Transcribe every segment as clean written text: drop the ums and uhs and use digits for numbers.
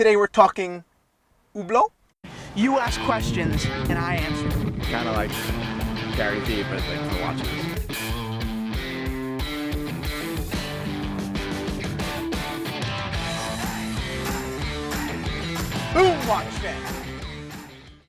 Today we're talking Hublot. You ask questions and I answer. Kind of like Gary Vee, but like for watches. Boom, Watch Fam!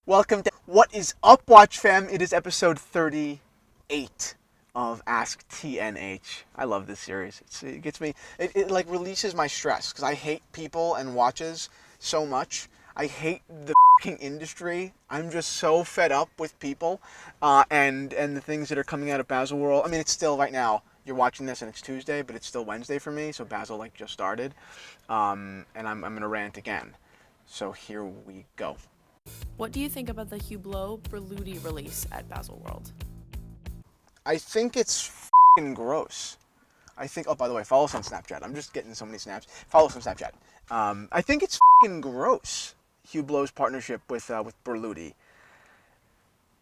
Welcome to What is Up, Watch Fam? It is episode 38 of ASKTNH. I love this series. It gets me, it like releases my stress because I hate people and watches so much. I hate the f***ing industry. I'm just so fed up with people and the things that are coming out of Basel World. I mean, it's still right now. You're watching this and it's Tuesday, but it's still Wednesday for me. So Basel like just started, and I'm gonna rant again. So here we go. What do you think about the Hublot Berluti release at Basel World? I think it's f***ing gross. I think. Oh, by the way, follow us on Snapchat. I'm just getting so many snaps. Follow us on Snapchat. I think it's f***ing gross. Hublot's partnership with Berluti.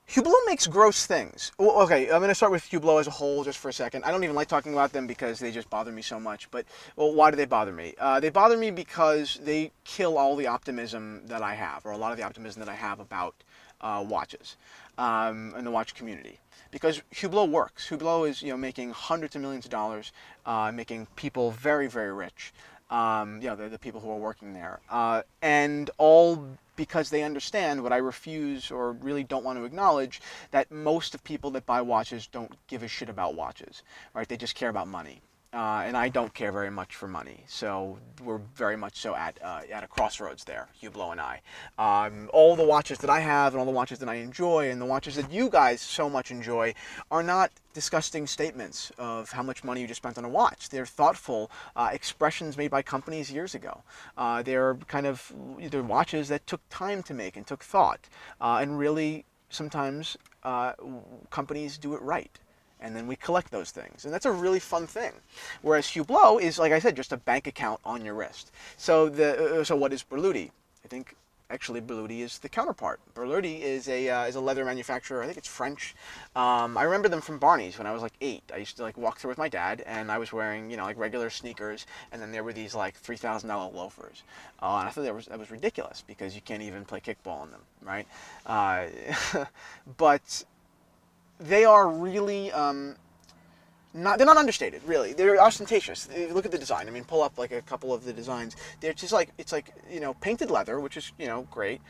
Hublot makes gross things. Well, okay, I'm going to start with Hublot as a whole just for a second. I don't even like talking about them because they just bother me so much. But, well, why do they bother me? They bother me because they kill all the optimism that I have, or a lot of the optimism that I have about watches and the watch community. Because Hublot works. Hublot is, making hundreds of millions of dollars, making people very, very rich. The people who are working there, and all because they understand what I refuse or really don't want to acknowledge, that most of people that buy watches don't give a shit about watches, right? They just care about money. And I don't care very much for money, so we're very much so at a crossroads there, Hublot and I. All the watches that I have and all the watches that I enjoy and the watches that you guys so much enjoy are not disgusting statements of how much money you just spent on a watch. They're thoughtful expressions made by companies years ago. They're they're watches that took time to make and took thought, and really sometimes companies do it right. And then we collect those things. And that's a really fun thing. Whereas Hublot is, like I said, just a bank account on your wrist. So what is Berluti? I think actually Berluti is the counterpart. Berluti is a leather manufacturer. I think it's French. I remember them from Barney's when I was like 8. I used to walk through with my dad, and I was wearing regular sneakers, and then there were these like $3,000 loafers. And I thought that was ridiculous because you can't even play kickball in them, right? But they are really they're not understated, really. They're ostentatious. If you look at the design, I mean, pull up like a couple of the designs. They're just like, it's like, painted leather, which is, great,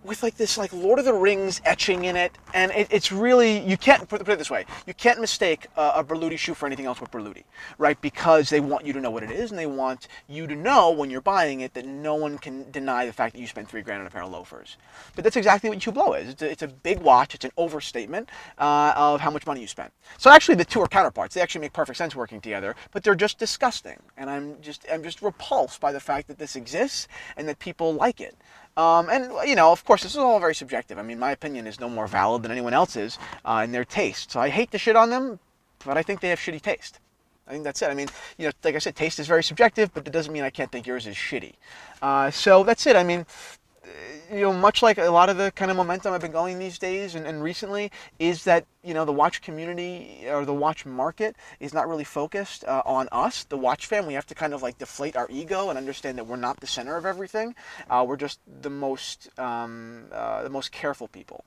with like this like Lord of the Rings etching in it, and it's really, you can't, put it this way, you can't mistake a Berluti shoe for anything else but Berluti, right? Because they want you to know what it is, and they want you to know when you're buying it that no one can deny the fact that you spent $3,000 on a pair of loafers. But that's exactly what Hublot is. It's a big watch. It's an overstatement of how much money you spent. So actually the two are counterparts. They actually make perfect sense working together, but they're just disgusting, and I'm just repulsed by the fact that this exists and that people like it. Of course, this is all very subjective. I mean, my opinion is no more valid than anyone else's in their taste. So I hate to shit on them, but I think they have shitty taste. I think that's it. I mean, like I said, taste is very subjective, but it doesn't mean I can't think yours is shitty. So that's it. I mean, much like a lot of the kind of momentum I've been going these days and recently is that, the watch community or the watch market is not really focused on us, the watch fan. We have to kind of like deflate our ego and understand that we're not the center of everything. We're just the most careful people.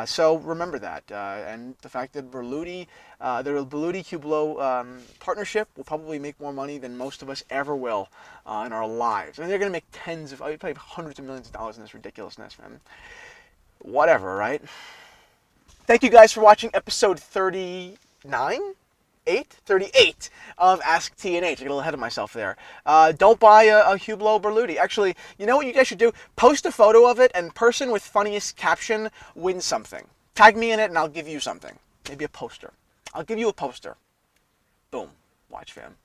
So remember that, and the fact that the Berluti-Hublot partnership will probably make more money than most of us ever will in our lives. I mean, they're going to make probably hundreds of millions of dollars in this ridiculousness, man. Whatever, right? Thank you guys for watching episode 38 of Ask TNH. I got a little ahead of myself there. Don't buy a Hublot Berluti. Actually, you know what you guys should do? Post a photo of it, and person with funniest caption wins something. Tag me in it, and I'll give you something. Maybe a poster. I'll give you a poster. Boom. Watch, fam.